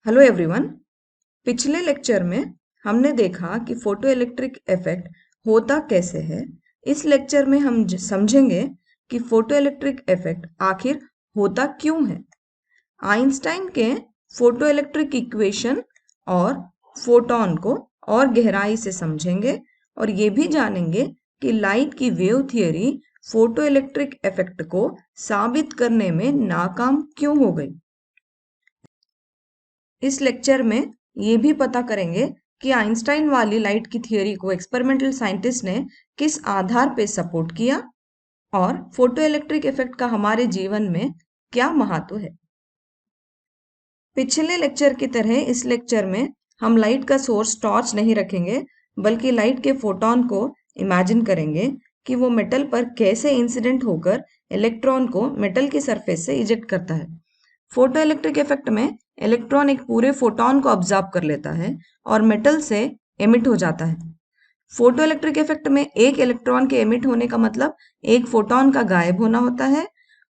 Hello everyone. पिछले lecture में हमने देखा कि फोटो इलेक्ट्रिक इफेक्ट होता कैसे है। इस लेक्चर में हम समझेंगे कि फोटो इलेक्ट्रिक इफेक्ट आखिर होता क्यों है। आइंस्टाइन के फोटो इलेक्ट्रिक इक्वेशन और फोटोन को और गहराई से समझेंगे और ये भी जानेंगे कि लाइट की wave theory photo electric effect को साबित करने में नाकाम क्यों हो गई। इस लेक्चर में ये भी पता करेंगे कि आइंस्टाइन वाली लाइट की थियरी को एक्सपेरिमेंटल साइंटिस्ट ने किस आधार पे सपोर्ट किया और फोटो इलेक्ट्रिक इफेक्ट का हमारे जीवन में क्या महत्व है। पिछले लेक्चर की तरह इस लेक्चर में हम लाइट का सोर्स टॉर्च नहीं रखेंगे, बल्कि लाइट के फोटोन को इमेजिन करेंगे कि वो मेटल पर कैसे इंसिडेंट होकर इलेक्ट्रॉन को मेटल की सरफेस से इजेक्ट करता है। फोटो इलेक्ट्रिक इफेक्ट में इलेक्ट्रॉन एक पूरे फोटोन को ऑब्जॉर्ब कर लेता है और मेटल से एमिट हो जाता है। फोटो इलेक्ट्रिक इफेक्ट में एक इलेक्ट्रॉन के एमिट होने का मतलब एक फोटोन का गायब होना होता है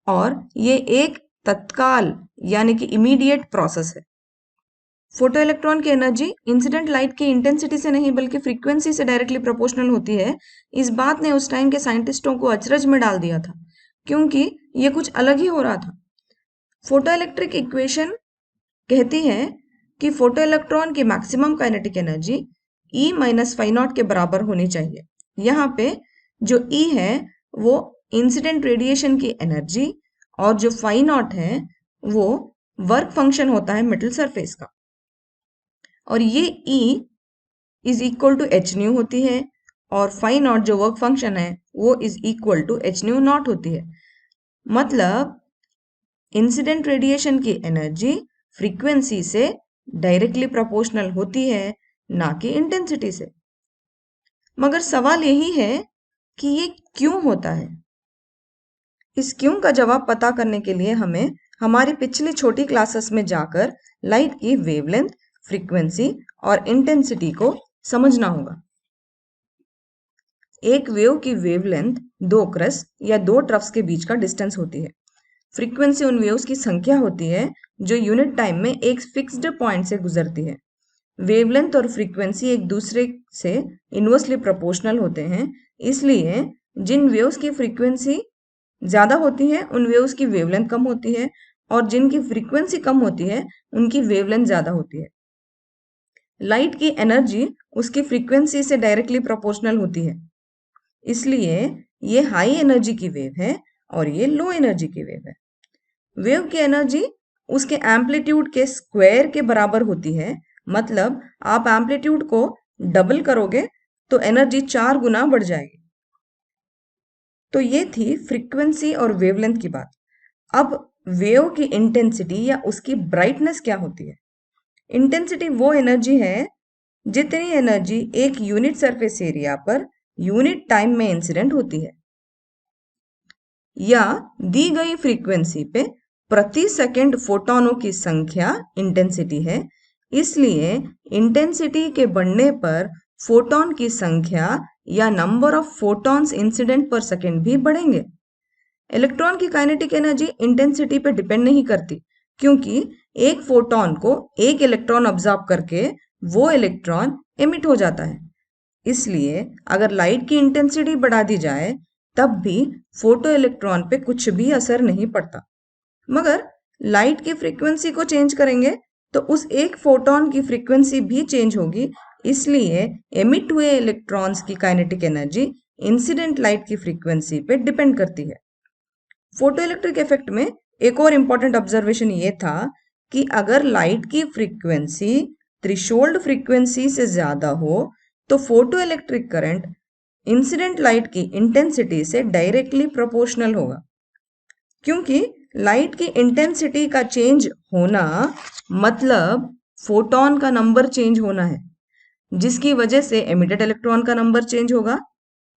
और ये एक तत्काल यानी कि इमीडिएट प्रोसेस है। फोटो इलेक्ट्रॉन की एनर्जी इंसिडेंट लाइट की इंटेंसिटी से नहीं बल्कि फ्रीक्वेंसी से डायरेक्टली प्रोपोर्शनल होती है। इस बात ने उस टाइम के साइंटिस्टों को अचरज में डाल दिया था, क्योंकि ये कुछ अलग ही हो रहा था। फोटो इलेक्ट्रिक इक्वेशन कहती है कि फोटो इलेक्ट्रॉन की maximum kinetic energy E minus phi nought के बराबर होनी चाहिए। यहाँ पे जो E है वो इंसिडेंट रेडिएशन की एनर्जी और जो फाई नॉट है वो वर्क फंक्शन होता है मेटल सरफेस का, और ये E is equal to H nu होती है और फाई नॉट जो वर्क फंक्शन है वो is equal to H nu nought होती है। मतलब इंसिडेंट रेडिएशन की एनर्जी फ्रीक्वेंसी से डायरेक्टली प्रोपोर्शनल होती है, ना कि इंटेंसिटी से। मगर सवाल यही है कि ये क्यों होता है। इस क्यों का जवाब पता करने के लिए हमें हमारी पिछली छोटी क्लासेस में जाकर लाइट की वेवलेंथ, फ्रीक्वेंसी और इंटेंसिटी को समझना होगा। एक वेव की वेवलेंथ दो क्रस्ट या दो ट्रफ्स के बीच का डिस्टेंस होती है। फ्रीक्वेंसी उन वेव्स की संख्या होती है जो यूनिट टाइम में एक फिक्स्ड पॉइंट से गुजरती है। वेवलेंथ और फ्रीक्वेंसी एक दूसरे से इनवर्सली प्रोपोर्शनल होते हैं, इसलिए जिन वेव्स की फ्रीक्वेंसी ज्यादा होती है उन वेव्स की वेवलेंथ कम होती है और जिनकी फ्रीक्वेंसी कम होती है उनकी वेवलेंथ ज्यादा होती है। लाइट की एनर्जी उसकी फ्रीक्वेंसी से डायरेक्टली प्रोपोर्शनल होती है, इसलिए ये हाई एनर्जी की वेव है और ये लो एनर्जी की वेव है। वेव की एनर्जी उसके एम्पलीट्यूड के स्क्वायर के बराबर होती है। मतलब आप एम्पलीट्यूड को डबल करोगे तो एनर्जी 4 गुना बढ़ जाएगी। तो ये थी फ्रीक्वेंसी और वेवलेंथ की बात। अब वेव की इंटेंसिटी या उसकी ब्राइटनेस क्या होती है। इंटेंसिटी वो एनर्जी है जितनी एनर्जी एक unit surface area per unit time में इंसिडेंट होती है या दी गई फ्रीक्वेंसी पे प्रति सेकंड फोटोनों की संख्या इंटेंसिटी है। इसलिए इंटेंसिटी के बढ़ने पर फोटोन की संख्या या नंबर ऑफ फोटॉन्स इंसिडेंट पर सेकंड भी बढ़ेंगे। इलेक्ट्रॉन की काइनेटिक एनर्जी इंटेंसिटी पे डिपेंड नहीं करती, क्योंकि एक फोटोन को एक इलेक्ट्रॉन ऑब्जॉर्ब करके वो इलेक्ट्रॉन एमिट हो जाता है। इसलिए अगर लाइट की इंटेंसिटी बढ़ा दी जाए तब भी फोटो इलेक्ट्रॉन पे कुछ भी असर नहीं पड़ता। मगर लाइट की फ्रीक्वेंसी को चेंज करेंगे तो उस एक फोटोन की फ्रीक्वेंसी भी चेंज होगी, इसलिए एमिट हुए इलेक्ट्रॉन्स की काइनेटिक एनर्जी इंसिडेंट लाइट की फ्रीक्वेंसी पे डिपेंड करती है। फोटो इलेक्ट्रिक इफेक्ट में एक और इंपॉर्टेंट ऑब्जर्वेशन ये था कि अगर लाइट की फ्रीक्वेंसी थ्रेशोल्ड फ्रीक्वेंसी से ज्यादा हो तो photo electric current incident light की इंटेंसिटी से डायरेक्टली प्रोपोर्शनल होगा। क्योंकि लाइट की इंटेंसिटी का चेंज होना मतलब फोटोन का नंबर चेंज होना है, जिसकी वजह से एमिटेड इलेक्ट्रॉन का नंबर चेंज होगा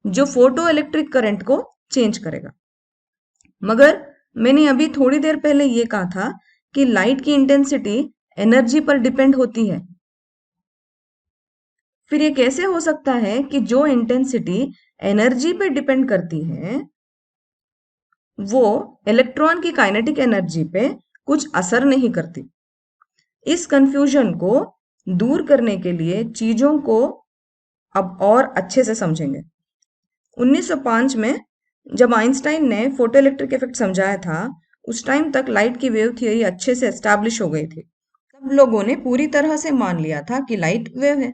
जो फोटो इलेक्ट्रिक करंट को चेंज करेगा। मगर मैंने अभी थोड़ी देर पहले ये कहा था कि लाइट की इंटेंसिटी एनर्जी पर डिपेंड होती है। फिर ये कैसे हो सकता है कि जो इंटेंसिटी एनर्जी पे डिपेंड करती है वो इलेक्ट्रॉन की काइनेटिक एनर्जी पे कुछ असर नहीं करती। इस कंफ्यूजन को दूर करने के लिए चीजों को अब और अच्छे से समझेंगे। 1905 में जब आइंस्टाइन ने फोटोइलेक्ट्रिक इफेक्ट समझाया था, उस टाइम तक लाइट की वेव थ्योरी अच्छे से एस्टैब्लिश हो गई थी। सब लोगों ने पूरी तरह से मान लिया था कि लाइट वेव है।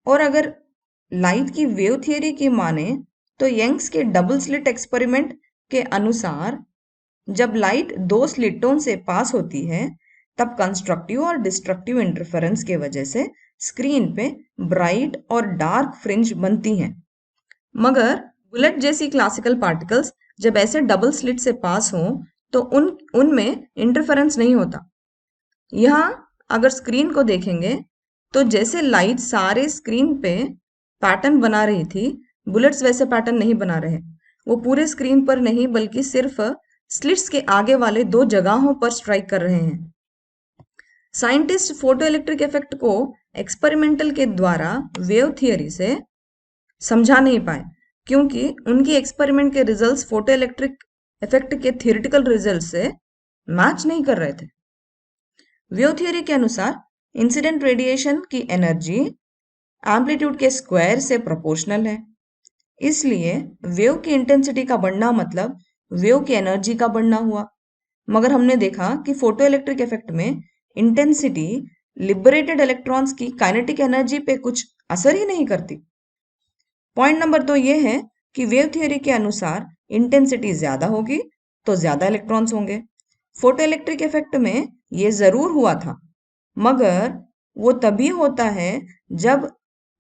और अगर लाइट की वेव थियरी की माने तो यंग्स के डबल स्लिट एक्सपेरिमेंट के अनुसार जब लाइट दो स्लिटों से पास होती है तब कंस्ट्रक्टिव और डिस्ट्रक्टिव इंटरफेरेंस के वजह से स्क्रीन पे ब्राइट और डार्क फ्रिंज बनती हैं। मगर बुलेट जैसी क्लासिकल पार्टिकल्स जब ऐसे डबल स्लिट से पास हों तो उनमें इंटरफेरेंस नहीं होता। यहाँ अगर स्क्रीन को देखेंगे तो जैसे लाइट सारे स्क्रीन पे पैटर्न बना रही थी, बुलेट्स वैसे पैटर्न नहीं बना रहे। वो पूरे स्क्रीन पर नहीं बल्कि सिर्फ स्लिट्स के आगे वाले दो जगहों पर स्ट्राइक कर रहे हैं। साइंटिस्ट फोटो इलेक्ट्रिक इफेक्ट को एक्सपेरिमेंटल के द्वारा वेव थियरी से समझा नहीं पाए क्योंकि उनकी एक्सपेरिमेंट के रिजल्ट्स फोटो इलेक्ट्रिक इफेक्ट के थियोरेटिकल रिजल्ट से मैच नहीं कर रहे थे। वेव थियरी के अनुसार इंसिडेंट रेडिएशन की एनर्जी एम्पलीट्यूड के स्क्वायर से प्रोपोर्शनल है, इसलिए वेव की इंटेंसिटी का बढ़ना मतलब वेव की एनर्जी का बढ़ना हुआ। मगर हमने देखा कि फोटो इलेक्ट्रिक इफेक्ट में इंटेंसिटी लिबरेटेड इलेक्ट्रॉन्स की काइनेटिक एनर्जी पे कुछ असर ही नहीं करती। पॉइंट नंबर 2 ये है कि वेव थियरी के अनुसार इंटेंसिटी ज्यादा होगी तो ज्यादा इलेक्ट्रॉन्स होंगे। फोटो इलेक्ट्रिक इफेक्ट में ये जरूर हुआ था, मगर वो तभी होता है जब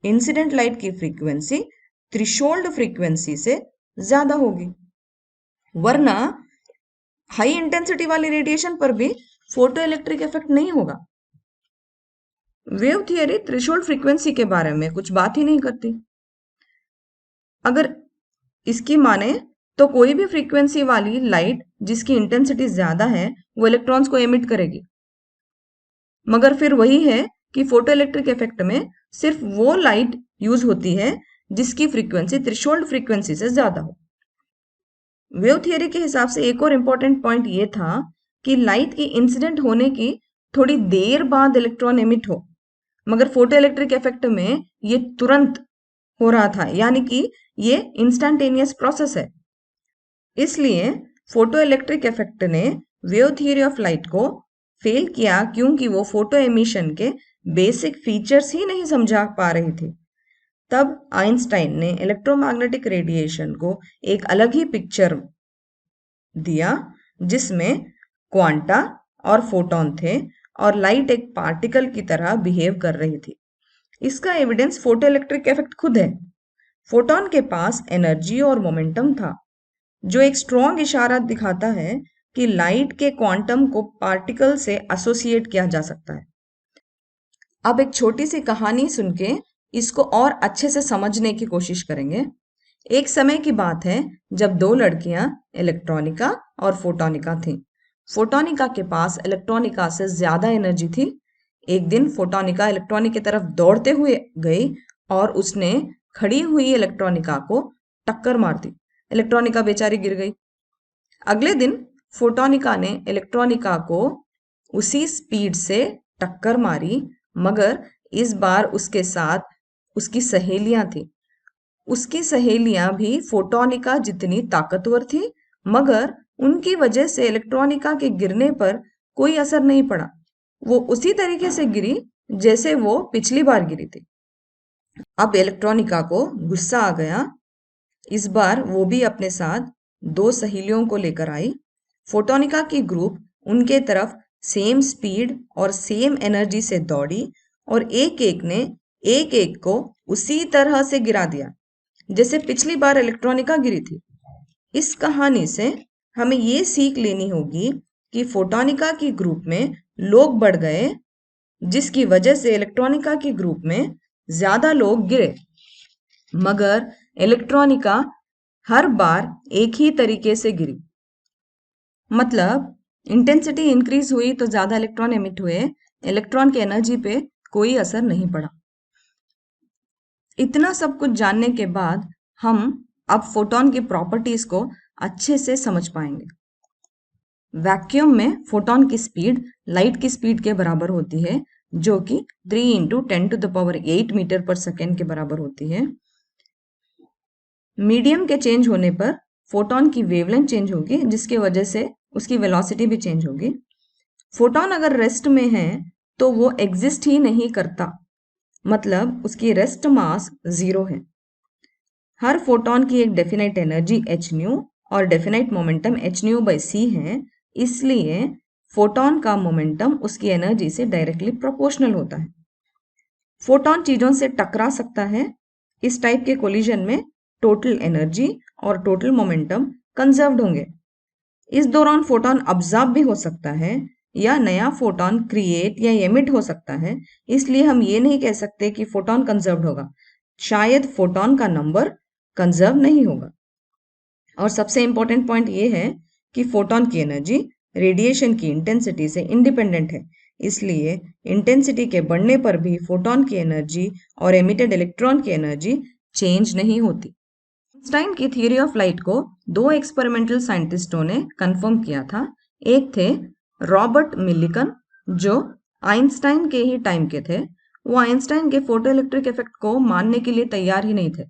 इंसिडेंट लाइट की फ्रीक्वेंसी थ्रेशोल्ड फ्रीक्वेंसी से ज्यादा होगी, वरना हाई इंटेंसिटी वाली रेडिएशन पर भी फोटो इलेक्ट्रिक इफेक्ट नहीं होगा। वेव थियरी थ्रेशोल्ड फ्रीक्वेंसी के बारे में कुछ बात ही नहीं करती। अगर इसकी माने तो कोई भी फ्रीक्वेंसी वाली लाइट जिसकी इंटेंसिटी ज्यादा है वो इलेक्ट्रॉन्स को एमिट करेगी। मगर फिर वही है कि फोटो इलेक्ट्रिक इफेक्ट में सिर्फ वो लाइट यूज होती है जिसकी फ्रीक्वेंसी थ्रेशोल्ड फ्रीक्वेंसी से ज्यादा हो। वेव थियरी के हिसाब से एक और इम्पोर्टेंट पॉइंट ये था कि लाइट की इंसिडेंट होने की थोड़ी देर बाद इलेक्ट्रॉन एमिट हो, मगर फोटो इलेक्ट्रिक इफेक्ट में ये तुरंत हो रहा था, यानी कि ये इंस्टैन्टेनियस प्रोसेस है। इसलिए फोटो इलेक्ट्रिक इफेक्ट ने वेव थियरी ऑफ लाइट को फेल किया क्योंकि वो फोटो एमिशन के बेसिक फीचर्स ही नहीं समझा पा रही थी। तब आइंस्टाइन ने इलेक्ट्रोमैग्नेटिक रेडिएशन को एक अलग ही पिक्चर दिया जिसमें क्वांटा और फोटॉन थे और लाइट एक पार्टिकल की तरह बिहेव कर रही थी। इसका एविडेंस फोटो इलेक्ट्रिक इफेक्ट खुद है। फोटॉन के पास एनर्जी और मोमेंटम था, जो एक स्ट्रॉन्ग इशारा दिखाता है कि लाइट के क्वांटम को पार्टिकल से एसोसिएट किया जा सकता है। अब एक छोटी सी कहानी सुन के इसको और अच्छे से समझने की कोशिश करेंगे। एक समय की बात है जब दो लड़कियां इलेक्ट्रॉनिका और फोटोनिका थीं। फोटोनिका के पास इलेक्ट्रॉनिका से ज्यादा एनर्जी थी। एक दिन फोटोनिका इलेक्ट्रॉनिक की तरफ दौड़ते हुए गई और उसने खड़ी हुई इलेक्ट्रॉनिका को टक्कर मार दी। इलेक्ट्रॉनिका बेचारी गिर गई। अगले दिन फोटोनिका ने इलेक्ट्रॉनिका को उसी स्पीड से टक्कर मारी, मगर इस बार उसके साथ उसकी सहेलियां थी। उसकी सहेलियां भी फोटोनिका जितनी ताकतवर थी, मगर उनकी वजह से इलेक्ट्रॉनिका के गिरने पर कोई असर नहीं पड़ा। वो उसी तरीके से गिरी जैसे वो पिछली बार गिरी थी। अब इलेक्ट्रॉनिका को गुस्सा आ गया। इस बार वो भी अपने साथ दो सहेलियों को लेकर आई। फोटोनिका की ग्रुप उनके तरफ सेम स्पीड और सेम एनर्जी से दौड़ी और एक एक ने एक एक को उसी तरह से गिरा दिया जैसे पिछली बार इलेक्ट्रॉनिका गिरी थी। इस कहानी से हमें ये सीख लेनी होगी कि फोटोनिका की ग्रुप में लोग बढ़ गए, जिसकी वजह से इलेक्ट्रॉनिका की ग्रुप में ज्यादा लोग गिरे, मगर इलेक्ट्रॉनिका हर बार एक ही तरीके से गिरी। मतलब इंटेंसिटी इंक्रीज हुई तो ज्यादा इलेक्ट्रॉन एमिट हुए, इलेक्ट्रॉन की एनर्जी पे कोई असर नहीं पड़ा। इतना सब कुछ जानने के बाद हम अब फोटॉन की प्रॉपर्टीज को अच्छे से समझ पाएंगे। वैक्यूम में फोटॉन की स्पीड लाइट की स्पीड के बराबर होती है, जो कि 3 × 10⁸ मीटर पर सेकेंड के बराबर होती है। मीडियम के चेंज होने पर फोटॉन की वेवलेंथ चेंज होगी, जिसकी वजह से उसकी वेलोसिटी भी चेंज होगी। फोटॉन अगर रेस्ट में है तो वो एग्जिस्ट ही नहीं करता, मतलब उसकी रेस्ट मास 0 है। हर फोटॉन की एक डेफिनेट एनर्जी h न्यू और definite momentum h new by c है, इसलिए फोटॉन का मोमेंटम उसकी एनर्जी से डायरेक्टली प्रोपोर्शनल होता है। फोटॉन चीजों से टकरा सकता है। इस टाइप के कोलिजन में टोटल एनर्जी और टोटल मोमेंटम कंजर्व्ड होंगे। इस दौरान फोटॉन अब्जॉर्ब भी हो सकता है या नया फोटॉन क्रिएट या एमिट हो सकता है, इसलिए हम ये नहीं कह सकते कि फोटॉन कंजर्व्ड होगा। शायद फोटॉन का नंबर कंजर्व नहीं होगा। और सबसे इंपॉर्टेंट पॉइंट ये है कि फोटॉन की एनर्जी रेडिएशन की इंटेंसिटी से इंडिपेंडेंट है, इसलिए इंटेंसिटी के बढ़ने पर भी फोटॉन की एनर्जी और एमिटेड इलेक्ट्रॉन की एनर्जी चेंज नहीं होती। आइंस्टाइन की थ्योरी ऑफ लाइट को 2 एक्सपेरिमेंटल साइंटिस्टों ने कंफर्म किया था। एक थे रॉबर्ट मिलिकन, जो आइंस्टाइन के ही टाइम के थे। वो आइंस्टाइन के फोटो इलेक्ट्रिक इफेक्ट को मानने के लिए तैयार ही नहीं थे।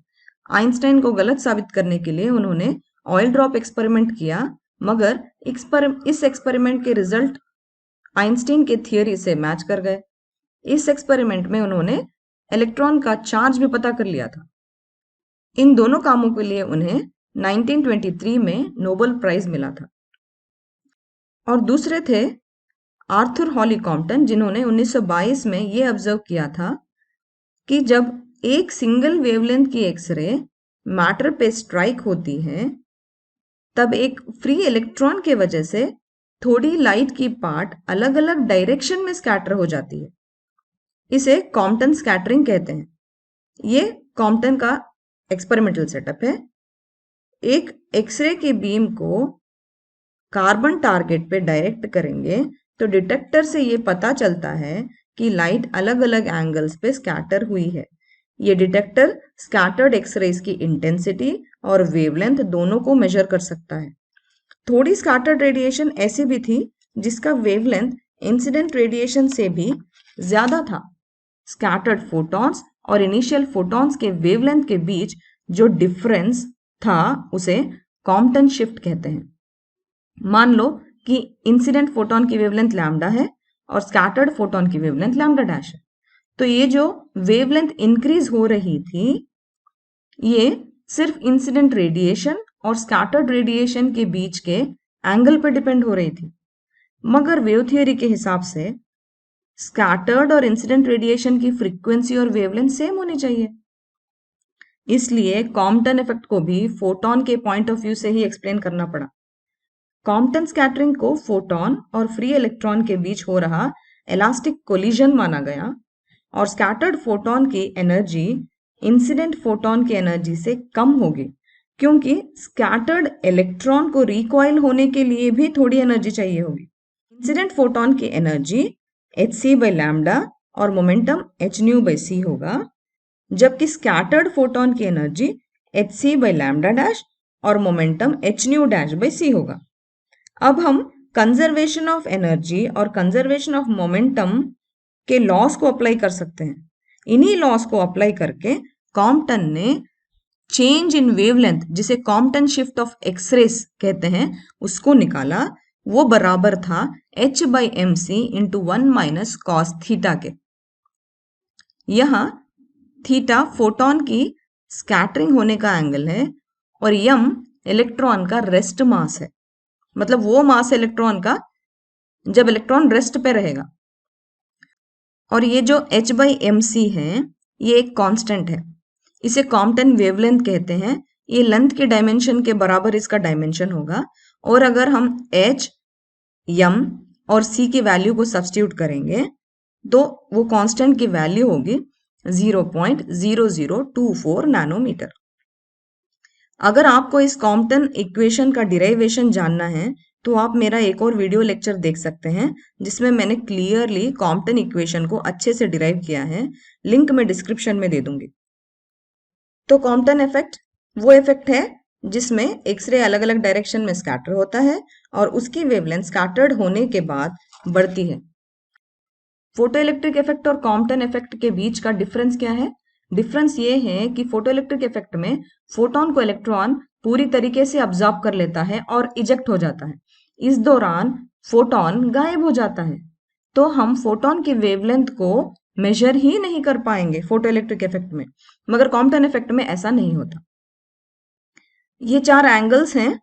आइंस्टाइन को गलत साबित करने के लिए उन्होंने ऑयल ड्रॉप एक्सपेरिमेंट किया, मगर इस एक्सपेरिमेंट के रिजल्ट आइंस्टाइन के थियोरी से मैच कर गए। इस एक्सपेरिमेंट में उन्होंने इलेक्ट्रॉन का चार्ज भी पता कर लिया था। इन दोनों कामों के लिए उन्हें 1923 में नोबेल प्राइज मिला था। और दूसरे थे आर्थर हॉली कॉम्पटन, जिन्होंने 1922 में ये ऑब्जर्व किया था कि जब एक सिंगल वेवलेंथ की एक्सरे मैटर पे स्ट्राइक होती है, तब एक फ्री इलेक्ट्रॉन के वजह से थोड़ी लाइट की पार्ट अलग अलग डायरेक्शन में स्कैटर हो जाती है। इसे कॉम्पटन स्कैटरिंग कहते हैं। ये कॉम्पटन का एक्सपेरिमेंटल सेटअप है। एक एक्सरे के बीम को कार्बन टारगेट पे डायरेक्ट करेंगे तो डिटेक्टर से ये पता चलता है कि लाइट अलग अलग एंगल्स पे स्कैटर हुई है। ये डिटेक्टर स्कैटर्ड एक्सरेज की इंटेंसिटी और वेवलेंथ दोनों को मेजर कर सकता है। थोड़ी स्कैटर्ड रेडिएशन ऐसी भी थी जिसका वेवलेंथ इंसिडेंट रेडिएशन से भी ज्यादा था। स्कैटर्ड फोटॉन्स और इनिशियल फोटॉन्स के वेवलेंथ के बीच जो डिफरेंस था उसे कॉम्पटन शिफ्ट कहते हैं। मान लो कि इंसिडेंट फोटॉन की वेवलेंथ लैम्डा है और स्कैटर्ड फोटॉन की वेवलेंथ लैम्डा डैश है, तो ये जो वेवलेंथ इंक्रीज हो रही थी, ये सिर्फ इंसिडेंट रेडिएशन और स्कैटर्ड रेडिएशन के बीच के एंगल पर डिपेंड हो रही थी। मगर वेव थियोरी के हिसाब से स्कैटर्ड और इंसिडेंट रेडिएशन की फ्रीक्वेंसी और वेवलेंथ सेम होनी चाहिए, इसलिए कॉम्पटन इफेक्ट को भी फोटॉन के पॉइंट ऑफ व्यू से ही एक्सप्लेन करना पड़ा। कॉम्पटन स्कैटरिंग को फोटॉन और फ्री इलेक्ट्रॉन के बीच हो रहा इलास्टिक कोलिजन माना गया, और स्कैटर्ड फोटॉन की एनर्जी इंसिडेंट फोटॉन की एनर्जी से कम होगी, क्योंकि स्कैटर्ड इलेक्ट्रॉन को रिकॉइल होने के लिए भी थोड़ी एनर्जी चाहिए होगी। इंसिडेंट फोटॉन की एनर्जी hc by लैम्डा और momentum h nu by c होगा, जबकि स्कैटर्ड फोटॉन की energy hc by lambda dash और momentum h nu dash by c होगा। अब हम कंजर्वेशन ऑफ एनर्जी और कंजर्वेशन ऑफ मोमेंटम के लॉस को अप्लाई कर सकते हैं। इन्हीं लॉस को अप्लाई करके कॉम्पटन ने चेंज इन वेवलेंथ, जिसे कॉम्पटन शिफ्ट ऑफ एक्सरेस कहते हैं, उसको निकाला। वो बराबर था h by mc into 1 minus cos theta के। यहाँ थीटा फोटॉन की स्कैटरिंग होने का एंगल है और m इलेक्ट्रॉन का रेस्ट मास है, मतलब वो मास इलेक्ट्रॉन का जब इलेक्ट्रॉन रेस्ट पे रहेगा। और ये जो h by mc है, ये एक कांस्टेंट है। इसे कॉम्पटन वेवलेंथ कहते हैं। ये लेंथ के डायमेंशन के बराबर इसका डायमेंशन होगा, और अगर हम h, m और c की वैल्यू को सब्स्टिट्यूट करेंगे तो वो कांस्टेंट की वैल्यू होगी 0.0024 नैनोमीटर। अगर आपको इस कॉम्पटन इक्वेशन का डिराइवेशन जानना है तो आप मेरा एक और वीडियो लेक्चर देख सकते हैं, जिसमें मैंने क्लियरली कॉम्पटन इक्वेशन को अच्छे से डिराइव किया है। लिंक मैं डिस्क्रिप्शन में दे दूंगी। तो कॉम्पटन इफेक्ट वो इफेक्ट है जिसमें एक्सरे अलग अलग डायरेक्शन में स्कैटर होता है और उसकी वेवलेंथ स्कैटर्ड होने के बाद बढ़ती है। फोटो इलेक्ट्रिक इफेक्ट और कॉम्पटन इफेक्ट के बीच का डिफरेंस क्या है? डिफरेंस ये है कि फोटो इलेक्ट्रिक इफेक्ट में फोटोन को इलेक्ट्रॉन पूरी तरीके से ऑब्जॉर्ब कर लेता है और इजेक्ट हो जाता है। इस दौरान फोटोन गायब हो जाता है, तो हम फोटोन की वेवलेंथ को मेजर ही नहीं कर पाएंगे फोटो इलेक्ट्रिक इफेक्ट में, मगर कॉम्पटन इफेक्ट में ऐसा नहीं होता। ये 4 एंगल्स हैं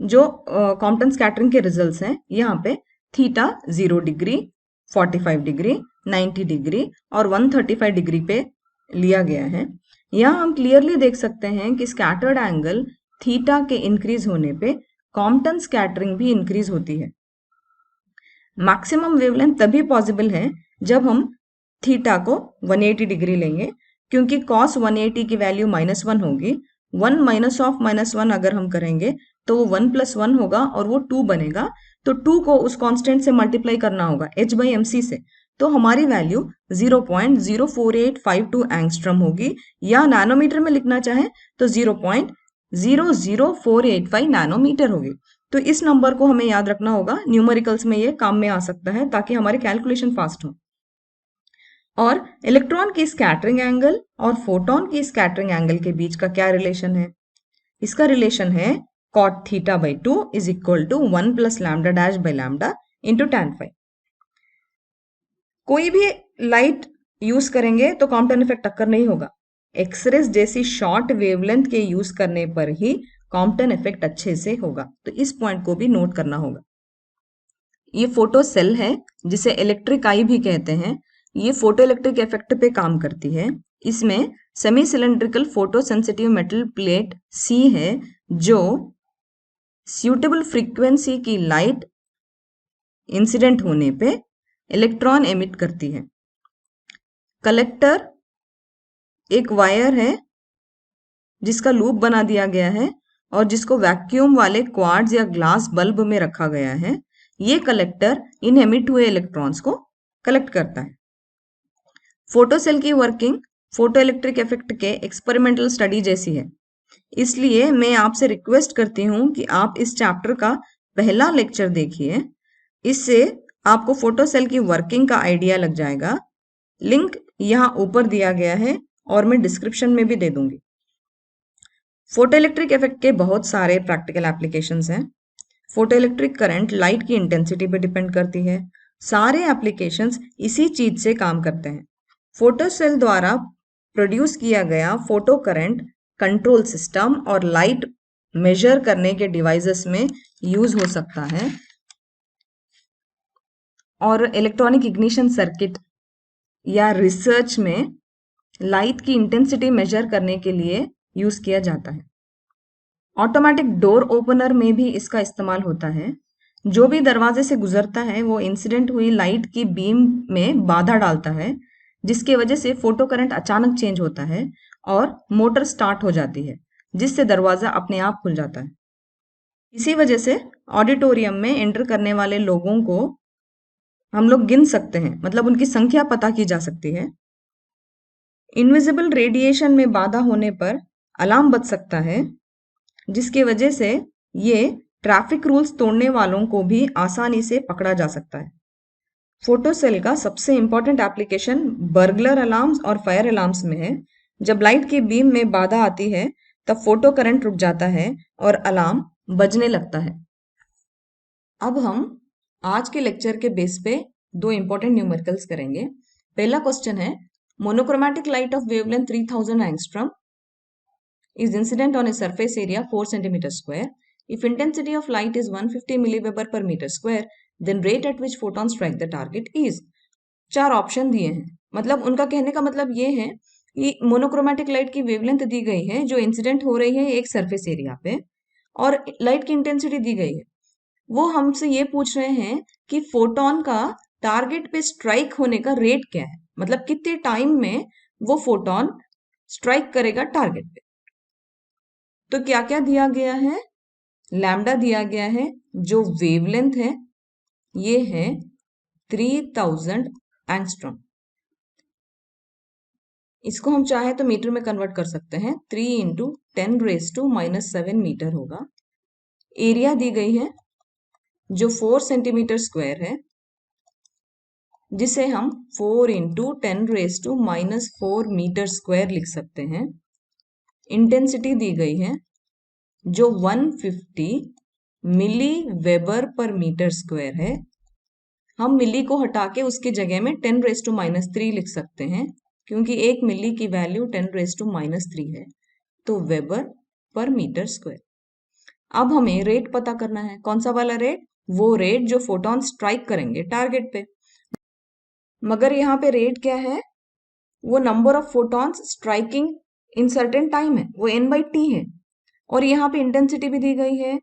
जो कॉम्पटन स्कैटरिंग के रिजल्ट्स हैं। यहाँ पे थीटा 0 डिग्री, 45 डिग्री, 90 डिग्री और 135 डिग्री पे लिया गया है। यहाँ हम क्लियरली देख सकते हैं कि स्कैटर्ड एंगल थीटा के इंक्रीज होने पे कॉम्पटन स्कैटरिंग भी इंक्रीज होती है। मैक्सिमम वेवलेंथ तभी पॉसिबल है जब हम थीटा को 180 डिग्री लेंगे, क्योंकि cos 180 की वैल्यू -1 होगी। 1 माइनस ऑफ -1 अगर हम करेंगे तो वो 1 + 1 होगा और वो 2 बनेगा। तो 2 को उस कांस्टेंट से मल्टीप्लाई करना होगा h/mc से, तो हमारी वैल्यू 0.04852 एंगस्ट्रम होगी, या नैनोमीटर में लिखना चाहें तो 0.00485 नैनोमीटर होगी। तो इस नंबर को हमें याद रखना होगा, न्यूमेरिकल्स में ये काम में आ सकता है ताकि हमारे कैलकुलेशन फास्ट हो। और इलेक्ट्रॉन की स्कैटरिंग एंगल और फोटोन की स्कैटरिंग एंगल के बीच का क्या रिलेशन है? इसका रिलेशन है cot θ/2 is equal to 1 plus lambda dash by lambda into tan phi। कोई भी लाइट यूज करेंगे तो कॉम्पटन इफेक्ट अक्कर नहीं होगा। एक्सरेज जैसी शॉर्ट वेवलेंथ के यूज करने पर ही कॉम्पटन इफेक्ट अच्छे से होगा, तो इस पॉइंट को भी नोट करना होगा। ये फोटो सेल है जिसे इलेक्ट्रिक आई भी कहते हैं। ये फोटो इलेक्ट्रिक इफेक्ट पे काम करती है। इसमें semi cylindrical photo sensitive metal plate C है जो सूटेबल फ्रीक्वेंसी की लाइट इंसिडेंट होने पे इलेक्ट्रॉन एमिट करती है। कलेक्टर एक वायर है जिसका लूप बना दिया गया है और जिसको वैक्यूम वाले क्वार्ट्ज या ग्लास बल्ब में रखा गया है। ये कलेक्टर इन एमिट हुए इलेक्ट्रॉन्स को कलेक्ट करता है। फोटो सेल की वर्किंग फोटो इलेक्ट्रिक इफेक्ट के एक्सपेरिमेंटल स्टडी जैसी है, इसलिए मैं आपसे रिक्वेस्ट करती हूँ कि आप इस चैप्टर का पहला लेक्चर देखिए। इससे आपको फोटो सेल की वर्किंग का आइडिया लग जाएगा। लिंक यहाँ ऊपर दिया गया है और मैं डिस्क्रिप्शन में भी दे दूंगी। फोटो इलेक्ट्रिक इफेक्ट के बहुत सारे प्रैक्टिकल एप्लीकेशंस हैं। फोटो इलेक्ट्रिक करंट लाइट की इंटेंसिटी पे डिपेंड करती है। सारे एप्लीकेशंस इसी चीज से काम करते हैं। फोटो सेल द्वारा प्रोड्यूस किया गया फोटो करंट कंट्रोल सिस्टम और लाइट मेजर करने के डिवाइसेस में यूज हो सकता है, और इलेक्ट्रॉनिक इग्निशन सर्किट या रिसर्च में लाइट की इंटेंसिटी मेजर करने के लिए यूज किया जाता है। ऑटोमेटिक डोर ओपनर में भी इसका इस्तेमाल होता है। जो भी दरवाजे से गुजरता है वो इंसिडेंट हुई लाइट की बीम में बाधा डालता है, जिसकी वजह से फोटो करंट अचानक चेंज होता है और मोटर स्टार्ट हो जाती है, जिससे दरवाजा अपने आप खुल जाता है। इसी वजह से ऑडिटोरियम में एंटर करने वाले लोगों को हम लोग गिन सकते हैं, मतलब उनकी संख्या पता की जा सकती है। इनविजिबल रेडिएशन में बाधा होने पर अलार्म बज सकता है, जिसकी वजह से ये ट्रैफिक रूल्स तोड़ने वालों को भी आसानी से पकड़ा जा सकता है। फोटो सेल का सबसे इंपॉर्टेंट एप्लीकेशन बर्गलर अलार्म्स और फायर अलार्म्स में है। जब लाइट की बीम में बाधा आती है तब फोटो करंट रुक जाता है और अलार्म बजने लगता है। अब हम आज के लेक्चर के बेस पे दो इंपॉर्टेंट न्यूमेरिकल्स करेंगे। पहला क्वेश्चन है, monochromatic light of wavelength 3000 angstrom is incident on a surface area 4 centimeter square. If intensity of light is 150 milliweber per meter square, then rate at which photons strike the target is। चार option दिए हैं, मतलब उनका कहने का मतलब ये है कि मोनोक्रोमैटिक लाइट की वेवलेंथ दी गई है जो इंसिडेंट हो रही है एक सरफेस एरिया पे, और लाइट की इंटेंसिटी दी गई है। वो हमसे ये पूछ रहे हैं कि फोटोन का टारगेट पे स्ट्राइक होने का रेट क्या है, मतलब कितने टाइम में वो फोटोन स्ट्राइक करेगा टारगेट पे। तो क्या क्या दिया गया है? लैम्डा दिया गया है, जो वेवलेंथ है ये है 3000 एंगस्ट्रॉम। इसको हम चाहे तो मीटर में कन्वर्ट कर सकते हैं। 3 इंटू 10⁻⁻7 मीटर होगा। एरिया दी गई है जो 4 सेंटीमीटर स्क्वायर है, जिसे हम 4 इंटू 10⁻⁻4 मीटर स्क्वायर लिख सकते हैं। इंटेंसिटी दी गई है जो 150 मिली वेबर पर मीटर स्क्वायर है। हम मिली को हटा के उसकी जगह में 10⁻³ लिख सकते हैं, क्योंकि 1 मिली की वैल्यू 10⁻³ है, तो वेबर पर मीटर स्क्वायर। अब हमें रेट पता करना है। कौन सा वाला रेट? वो रेट जो फोटॉन स्ट्राइक करेंगे टारगेट पे। मगर यहाँ पे रेट क्या है? वो number of photons striking in certain time है, वो n/t है। और यहाँ पे इंटेंसिटी भी दी गई है,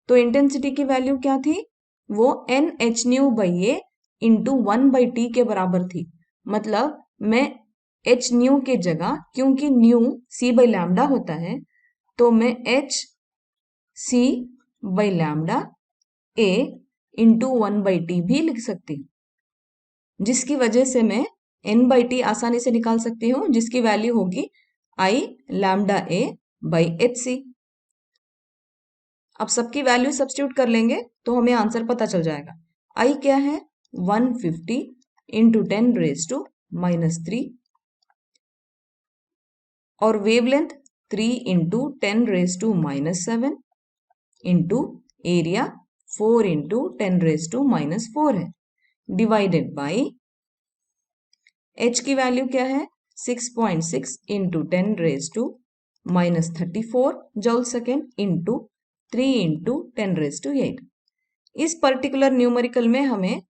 तो इंटेंसिटी की वैल्यू क्या थी? वो nhν/a इंटू 1/t के बराबर थी। मतलब मैं h न्यू के जगह, क्योंकि न्यू c/λ होता है, तो मैं h c/λ a into 1/t भी लिख सकती हूँ, जिसकी वजह से मैं n/t आसानी से निकाल सकती हूँ, जिसकी वैल्यू होगी I λa/hc। अब सबकी वैल्यू सब्स्टिट्यूट कर लेंगे तो हमें आंसर पता चल जाएगा। I क्या है? 150 इंटू 10⁻³ और wavelength 3 into 10⁻⁻7 into area 4 into 10⁻⁻4 है, डिवाइडेड बाई h की वैल्यू क्या है? 6.6 into 10⁻⁻34 joule second into 3 into 10⁸. इस पर्टिकुलर न्यूमेरिकल में हमें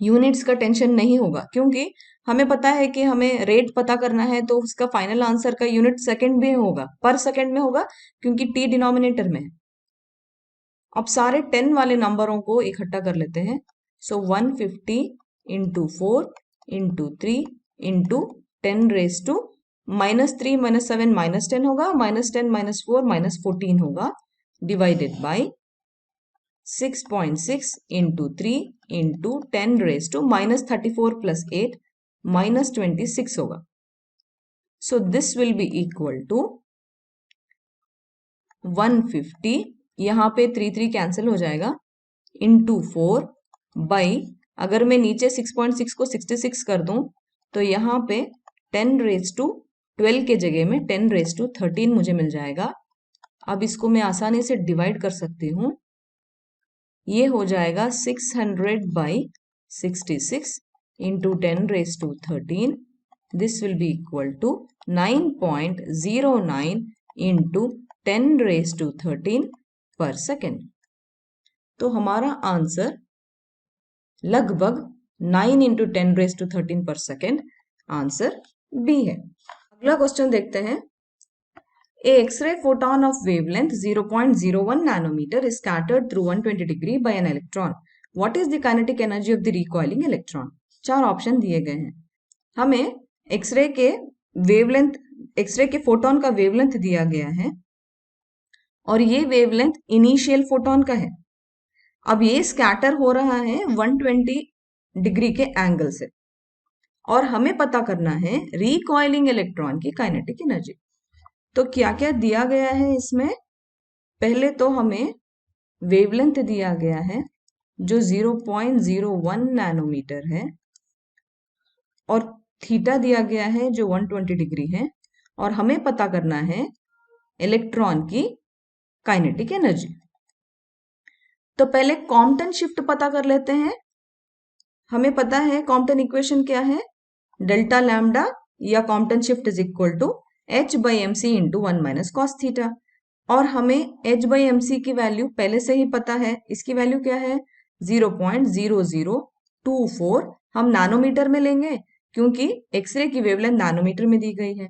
यूनिट्स का टेंशन नहीं होगा, क्योंकि हमें पता है कि हमें रेट पता करना है, तो उसका फाइनल आंसर का यूनिट सेकंड में होगा, पर सेकंड में होगा, क्योंकि t डिनोमिनेटर में है। अब सारे 10 वाले नंबरों को इकट्ठा कर लेते हैं। सो 150 इंटू 4 इंटू 3 इंटू 10⁻³ -3 -7 -10 होगा, -10 -4 -14 होगा, divided by 6.6 into 3 into 10⁻⁻34 plus 8 -26 होगा। So this will be equal to 150, यहाँ पे 3 कैंसिल हो जाएगा, इंटू 4 बाई, अगर मैं नीचे 6.6 को 66 कर दूं तो यहाँ पे 10⁻12 के जगह में 10⁻13 मुझे मिल जाएगा। अब इसको मैं आसानी से डिवाइड कर सकती हूँ। ये हो जाएगा 600/66 into 10⁻13। This will be equal to 9.09 into 10⁻13 पर सेकेंड। तो हमारा आंसर लगभग 9 इंटू 10⁻13 पर सेकेंड, आंसर बी है। अगला क्वेश्चन देखते हैं। A X-ray photon of wavelength 0.01 nanometer is scattered through 120 degree by an electron. What is the kinetic energy of the recoiling electron? 4 option दिए गए हैं। हमें एक्सरे के फोटोन का वेवलेंथ दिया गया है, और ये वेवलेंथ इनिशियल फोटोन का है। अब ये स्कैटर हो रहा है 120 डिग्री के एंगल से, और हमें पता करना है रिकॉइलिंग इलेक्ट्रॉन की काइनेटिक एनर्जी। तो क्या क्या दिया गया है इसमें? पहले तो हमें वेवलेंथ दिया गया है जो 0.01 नैनोमीटर है, और थीटा दिया गया है जो 120 डिग्री है, और हमें पता करना है इलेक्ट्रॉन की काइनेटिक एनर्जी। तो पहले कॉम्पटन शिफ्ट पता कर लेते हैं। हमें पता है कॉम्पटन इक्वेशन क्या है? डेल्टा लैम्डा या Compton shift is equal to h/mc into 1 minus cos theta, और हमें h/mc की वैल्यू पहले से ही पता है। इसकी वैल्यू क्या है? 0.0024। हम नैनोमीटर में लेंगे, क्योंकि एक्सरे की वेवलेंथ नैनोमीटर में दी गई है।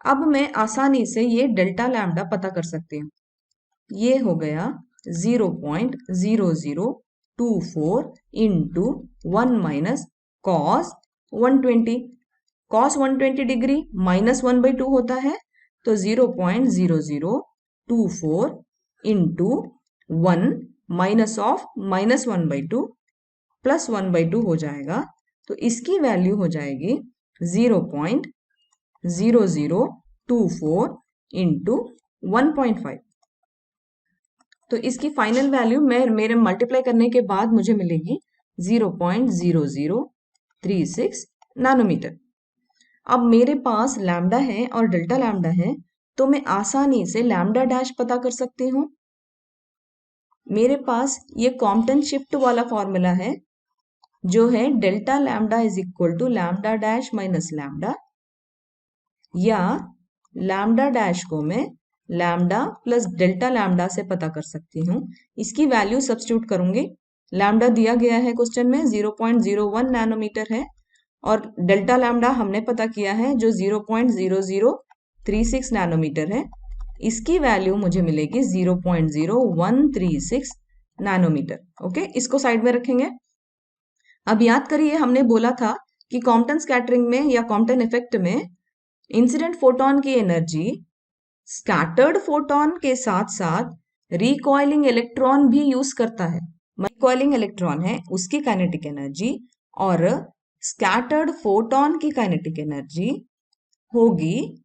अब मैं आसानी से ये डेल्टा लैम्डा पता कर सकती हूँ। ये हो गया 0.0024 into 1 minus cos 120। Cos 120 degree -1/2 होता है, तो 0.0024 इंटू 1 माइनस ऑफ -1/2 प्लस 1/2 हो जाएगा। तो इसकी वैल्यू हो जाएगी 0.0024 0.0024 इंटू 1.5। तो इसकी फाइनल वैल्यू मेरे मल्टीप्लाई करने के बाद मुझे मिलेगी 0.0036 नैनोमीटर। अब मेरे पास लैम्डा है और डेल्टा लैम्डा है, तो मैं आसानी से लैम्डा डैश पता कर सकती हूँ। मेरे पास ये कॉम्पटन शिफ्ट वाला फॉर्मूला है, जो है delta lambda is equal to lambda dash minus lambda, या लैम्डा डैश को मैं लैम्डा प्लस डेल्टा लैम्डा से पता कर सकती हूँ। इसकी वैल्यू सब्स्टिट्यूट करूंगी। लैम्डा दिया गया है क्वेश्चन में 0.01 नैनोमीटर है, और डेल्टा लैम्डा हमने पता किया है जो 0.0036 नैनोमीटर है। इसकी वैल्यू मुझे मिलेगी 0.0136 नैनोमीटर। ओके, इसको साइड में रखेंगे। अब याद करिए, हमने बोला था कि कॉम्पटन स्कैटरिंग में या कॉम्पटन इफेक्ट में इंसिडेंट फोटोन की एनर्जी स्कैटर्ड फोटोन के साथ साथ रिकॉइलिंग इलेक्ट्रॉन भी यूज करता है। रिकॉइलिंग इलेक्ट्रॉन है उसकी काइनेटिक एनर्जी और स्कैटर्ड फोटोन की काइनेटिक एनर्जी होगी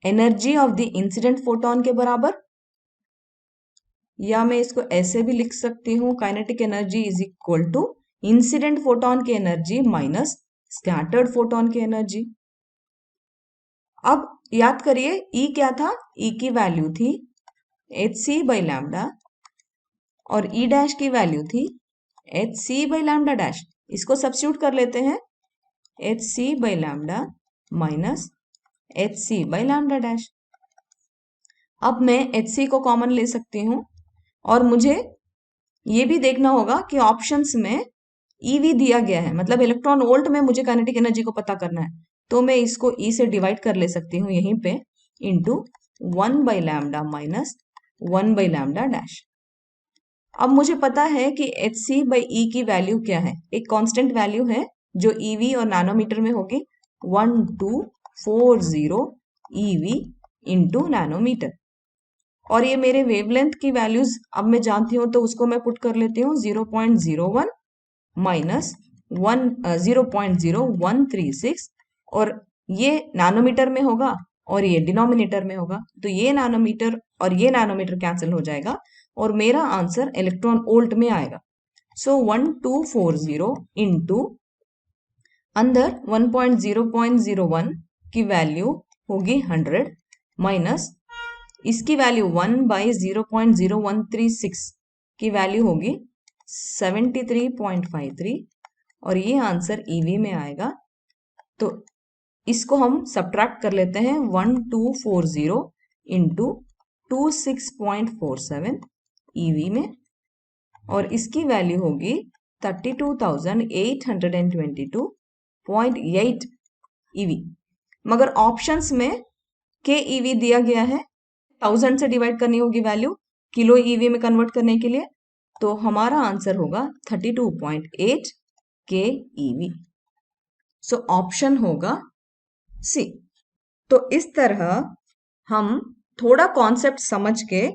energy of the incident photon के बराबर, या मैं इसको ऐसे भी लिख सकती हूँ, kinetic energy is equal to incident photon की एनर्जी माइनस स्कैटर्ड फोटोन की एनर्जी। अब याद करिए, E क्या था? E की वैल्यू थी hc बाई लैम्डा और E डैश की वैल्यू थी hc बाई लैम्डा डैश। इसको सब्स्टिट्यूट कर लेते हैं, hc by lambda minus hc by lambda dash. अब मैं hc को कॉमन ले सकती हूँ, और मुझे ये भी देखना होगा कि ऑप्शंस में EV दिया गया है, मतलब इलेक्ट्रॉन वोल्ट में मुझे काइनेटिक एनर्जी को पता करना है, तो मैं इसको E से डिवाइड कर ले सकती हूँ यहीं पे, into 1 by lambda minus 1 by lambda dash. अब मुझे पता है कि hc बाई E की वैल्यू क्या है, एक कांस्टेंट वैल्यू है जो EV और नैनोमीटर में होगी 1240 EV इंटू नैनोमीटर। और ये मेरे वेवलेंथ की वैल्यूज अब मैं जानती हूँ, तो उसको मैं पुट कर लेती हूँ 0.01 माइनस 0.0136, और ये नैनोमीटर में होगा और ये डिनोमिनेटर में होगा, तो ये नैनोमीटर और ये नैनोमीटर कैंसिल हो जाएगा और मेरा आंसर इलेक्ट्रॉन वोल्ट में आएगा। सो 1240 इंटू अंदर 1.0.01 की वैल्यू होगी 100 माइनस इसकी वैल्यू 1 बाई 0.0136 की वैल्यू होगी 73.53, और ये आंसर EV में आएगा। तो इसको हम सब्ट्रैक्ट कर लेते हैं, 1240 इंटू 26.47 EV में, और इसकी वैल्यू होगी 32,822.8 EV। मगर ऑप्शंस में KEV दिया गया है, 1000 से डिवाइड करनी होगी वैल्यू किलो EV में कन्वर्ट करने के लिए, तो हमारा आंसर होगा 32.8 KEV। सो ऑप्शन होगा C। तो इस तरह हम थोड़ा कॉन्सेप्ट समझ के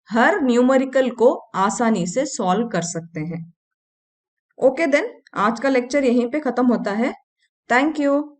हर न्यूमेरिकल को आसानी से सॉल्व कर सकते हैं। ओके देन, आज का लेक्चर यहीं पे खत्म होता है। Thank you.